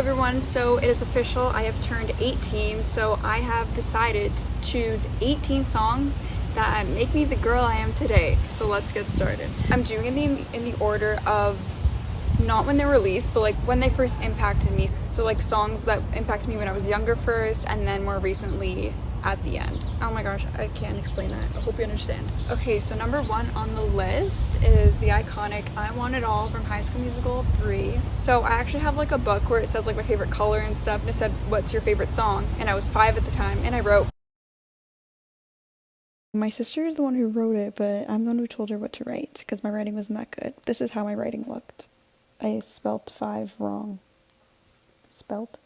everyone, so it is official, I have turned 18, so I have decided to choose 18 songs that make me the girl I am today. So let's get started. I'm doing it in the order of not when they're released, but like when they first impacted me. So like songs that impacted me when I was younger first, and then more recently at the end. Oh my gosh, I can't explain that. I hope you understand. Okay, so number one on the list is the iconic I Want It All from High School Musical 3. So I actually have like a book where it says like my favorite color and stuff, and it said, what's your favorite song? And I was 5 at the time, and I wrote. My sister is the one who wrote it, but I'm the one who told her what to write because my writing wasn't that good. This is how my writing looked. I spelt 5 wrong. Spelt?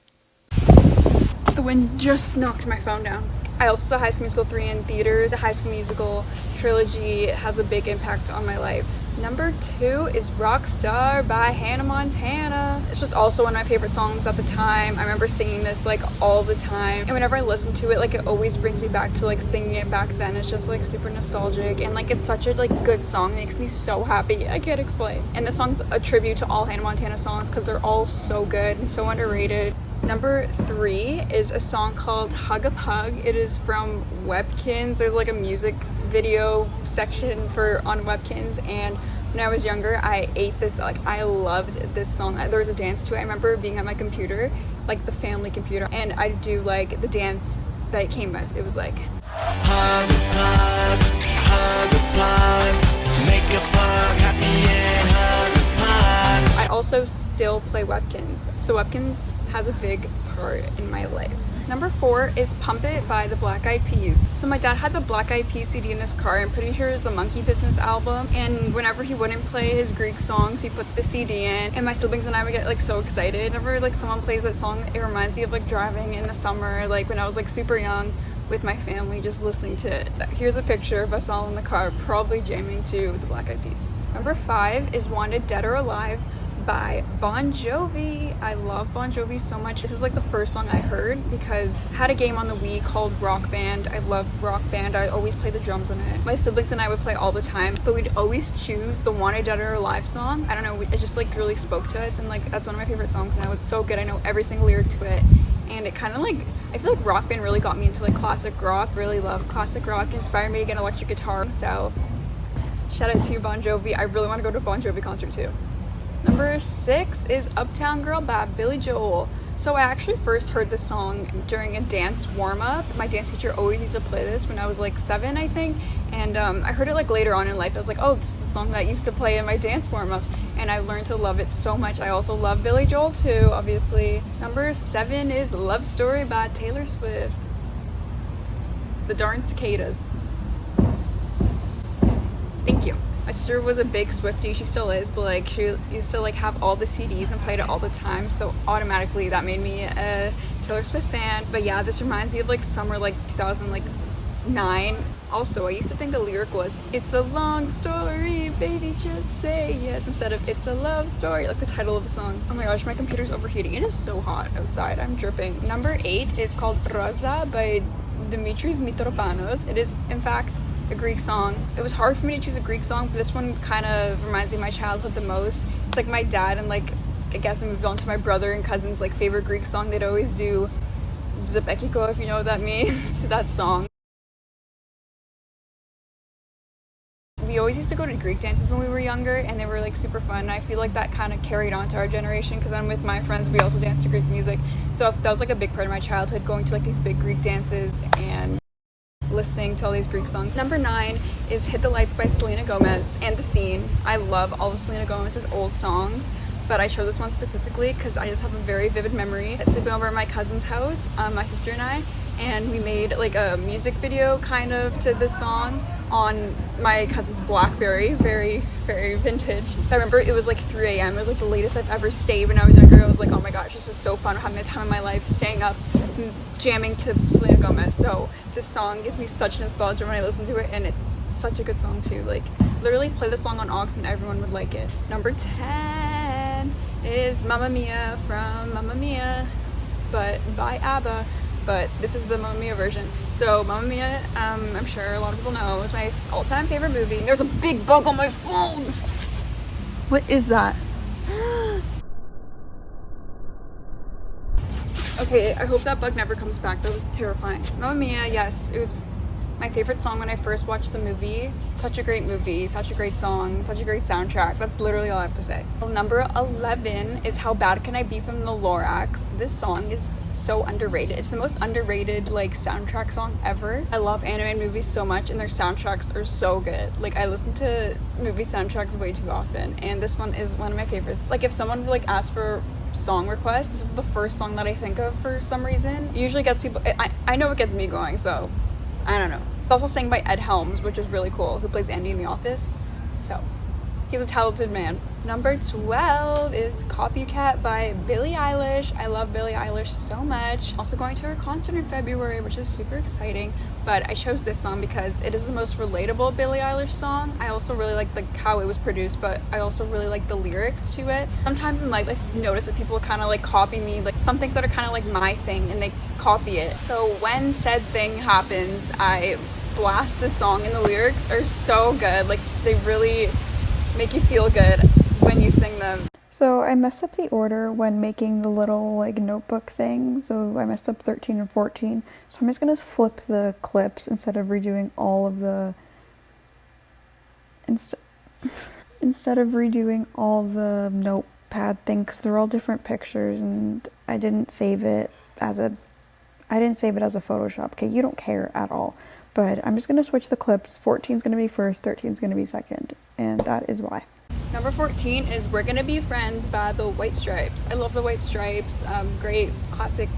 The wind just knocked my phone down. I also saw High School Musical 3 in theaters. The High School Musical trilogy has a big impact on my life. Number 2 is Rockstar by Hannah Montana. This was also one of my favorite songs at the time. I remember singing this like all the time. And whenever I listen to it, like it always brings me back to like singing it back then. It's just like super nostalgic, and like it's such a like good song. It makes me so happy. I can't explain. And this song's a tribute to all Hannah Montana songs because they're all so good and so underrated. Number 3 is a song called Hug a Pug. It is from Webkinz. There's like a music video section on Webkinz, and when I was younger I ate this, like I loved this song. There was a dance to it. I remember being at my computer, like the family computer, and I'd do like the dance that it came with. It was like hug a pug, hug a pug, make a pug happy and hug a pug. I also still play Webkinz, so Webkinz has a big part in my life. Number 4 is Pump It by the Black Eyed Peas. So my dad had the Black Eyed Peas CD in his car. I'm pretty sure it's the Monkey Business album. And whenever he wouldn't play his Greek songs, he put the CD in. And my siblings and I would get like so excited. Whenever like someone plays that song, it reminds me of like driving in the summer, like when I was like super young with my family, just listening to it. Here's a picture of us all in the car, probably jamming to the Black Eyed Peas. Number 5 is Wanted Dead or Alive by Bon Jovi. I love Bon Jovi so much. This is like the first song I heard because I had a game on the Wii called Rock Band. I love Rock Band. I always play the drums on it. My siblings and I would play all the time, but we'd always choose the Wanted Dead or Alive song. I don't know, it just like really spoke to us, and like that's one of my favorite songs now. It's so good. I know every single lyric to it, and it kind of like, I feel like Rock Band really got me into like classic rock. Really love classic rock. It inspired me to get an electric guitar, so shout out to Bon Jovi. I really want to go to a Bon Jovi concert too. Number 6 is Uptown Girl by Billy Joel. So I actually first heard this song during a dance warm-up. My dance teacher always used to play this when I was like 7, I think. And I heard it like later on in life. I was like, oh, this is the song that I used to play in my dance warm-ups. And I learned to love it so much. I also love Billy Joel too, obviously. Number 7 is Love Story by Taylor Swift. The darn cicadas. Thank you. My sister was a big Swiftie, she still is, but like she used to like have all the CDs and played it all the time, so automatically that made me a Taylor Swift fan. But yeah, this reminds me of like summer like 2009. Also, I used to think the lyric was, it's a long story, baby, just say yes, instead of it's a love story, like the title of the song. Oh my gosh, my computer's overheating. It is so hot outside, I'm dripping. Number 8 is called Rosa by Dimitris Mitropanos. It is, in fact, a Greek song. It was hard for me to choose a Greek song, but this one kind of reminds me of my childhood the most. It's like my dad and like, I guess I moved on to my brother and cousin's like favorite Greek song. They'd always do Zepekiko, if you know what that means, to that song. We always used to go to Greek dances when we were younger, and they were like super fun. I feel like that kind of carried on to our generation because I'm with my friends, we also danced to Greek music. So that was like a big part of my childhood, going to like these big Greek dances and listening to all these Greek songs. Number 9 is Hit the Lights by Selena Gomez and The Scene. I love all of Selena Gomez's old songs, but I chose this one specifically because I just have a very vivid memory. Sleeping over at my cousin's house, my sister and I, and we made like a music video kind of to this song on my cousin's BlackBerry, very, very vintage. I remember it was like 3 a.m. It was like the latest I've ever stayed when I was younger. I was like, oh my gosh, this is so fun. I'm having the time of my life staying up, jamming to Selena Gomez. So this song gives me such nostalgia when I listen to it, and it's such a good song too. Like literally play the song on aux and everyone would like it. Number 10 is Mamma Mia from Mamma Mia, but by ABBA. But this is the Mamma Mia version. So Mamma Mia, I'm sure a lot of people know, is my all-time favorite movie. There's a big bug on my phone! What is that? Okay, I hope that bug never comes back. That was terrifying. Mamma Mia, yes, it was my favorite song when I first watched the movie. Such a great movie, such a great song, such a great soundtrack. That's literally all I have to say. Number 11 is How Bad Can I Be from the Lorax. This song is so underrated. It's the most underrated like soundtrack song ever. I love animated movies so much and their soundtracks are so good. Like I listen to movie soundtracks way too often and this one is one of my favorites. Like if someone like asks for song request, this is the first song that I think of for some reason. It usually gets people, I know it gets me going, so I don't know. It's also sang by Ed Helms, which is really cool, who plays Andy in The Office. So he's a talented man. Number 12 is Copycat by Billie Eilish. I love Billie Eilish so much. Also going to her concert in February, which is super exciting. But I chose this song because it is the most relatable Billie Eilish song. I also really like how it was produced, but I also really like the lyrics to it. Sometimes in life, I notice that people kind of like copy me, like some things that are kind of like my thing, and they copy it. So when said thing happens, I blast this song, and the lyrics are so good. Like they really make you feel good when you sing them. So I messed up the order when making the little like notebook thing, so I messed up 13 and 14. So I'm just gonna flip the clips instead of redoing all of the instead of redoing all the notepad thing, because they're all different pictures and I didn't save it as a Photoshop. Okay, you don't care at all. But I'm just gonna switch the clips. 14 is gonna be first, 13 is gonna be second, and that is why. Number 14 is We're Gonna Be Friends by the White Stripes. I love the White Stripes, great classic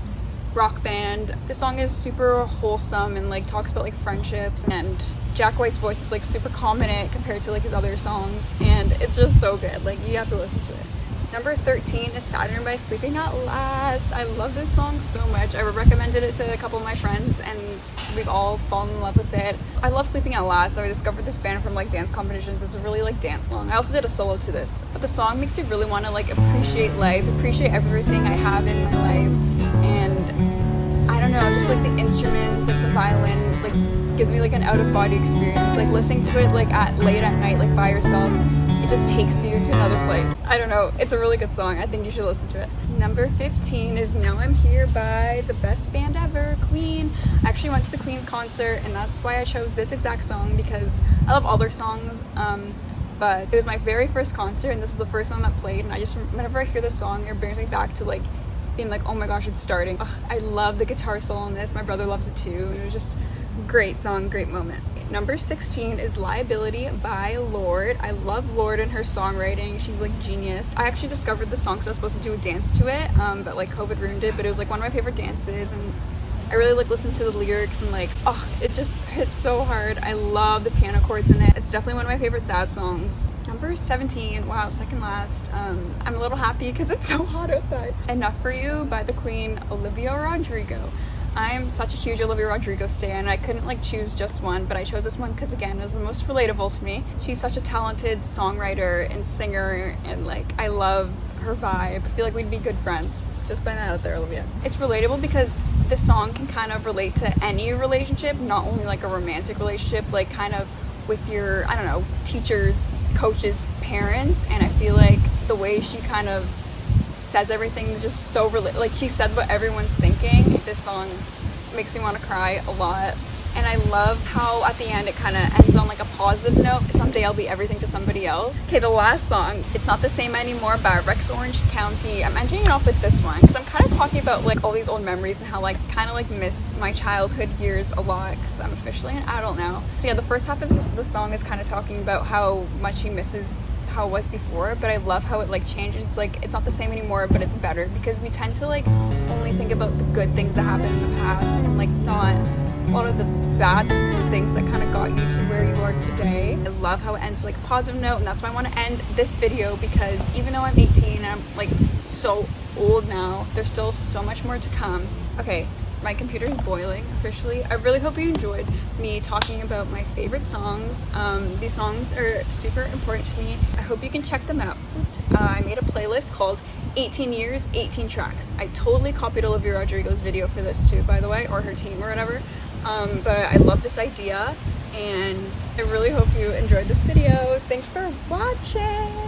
rock band. This song is super wholesome and like talks about like friendships, and Jack White's voice is like super calm in it compared to like his other songs, and it's just so good. Like you have to listen to it. Number 13 is Saturn by Sleeping at Last. I love this song so much. I recommended it to a couple of my friends and we've all fallen in love with it. I love Sleeping at Last. I discovered this band from like dance competitions. It's a really like dance song. I also did a solo to this. But the song makes you really want to like appreciate life, appreciate everything I have in my life. And I don't know, just like the instruments, like the violin, like gives me like an out of body experience. Like listening to it like late at night, like by yourself. It just takes you to another place. I don't know, it's a really good song. I think you should listen to it. Number 15 is Now I'm Here by the best band ever, Queen. I actually went to the Queen concert and that's why I chose this exact song, because I love all their songs, but it was my very first concert and this was the first song that played, and I just, whenever I hear this song, it brings me back to like being like, oh my gosh, it's starting. Ugh, I love the guitar solo in this. My brother loves it too, and it was just a great song, great moment. Number 16 is Liability by Lorde. I love Lorde and her songwriting. She's like genius. I actually discovered the song, so I was supposed to do a dance to it, but like COVID ruined it, but it was like one of my favorite dances, and I really like listened to the lyrics and like, oh, it just hits so hard. I love the piano chords in it. It's definitely one of my favorite sad songs. Number 17, wow, second last. I'm a little happy because it's so hot outside. Enough for You by the Queen, Olivia Rodrigo. I'm such a huge Olivia Rodrigo stan. I couldn't like choose just one, but I chose this one because again, it was the most relatable to me. She's such a talented songwriter and singer, and like I love her vibe. I feel like we'd be good friends. Just putting that out there, Olivia. It's relatable because this song can kind of relate to any relationship, not only like a romantic relationship, like kind of with your, I don't know, teachers, coaches, parents, and I feel like the way she kind of says everything is just so like she said what everyone's thinking. This song makes me want to cry a lot, and I love how at the end it kind of ends on like a positive note. Someday I'll be everything to somebody else. Okay, the last song, It's Not the Same Anymore by Rex Orange County. I'm ending it off with this one because I'm kind of talking about like all these old memories and how like kind of like miss my childhood years a lot because I'm officially an adult now. So yeah, the first half of the song is kind of talking about how much he misses how it was before, but I love how it like changed. It's like it's not the same anymore, but it's better, because we tend to like only think about the good things that happened in the past and like not a lot of the bad things that kind of got you to where you are today. I love how it ends like a positive note, and that's why I want to end this video, because even though I'm 18 and I'm like so old now, there's still so much more to come. Okay, my computer is boiling officially. I really hope you enjoyed me talking about my favorite songs. These songs are super important to me. I hope you can check them out. I made a playlist called 18 Years, 18 Tracks. I totally copied Olivia Rodrigo's video for this too, by the way, or her team or whatever. But I love this idea, and I really hope you enjoyed this video. Thanks for watching.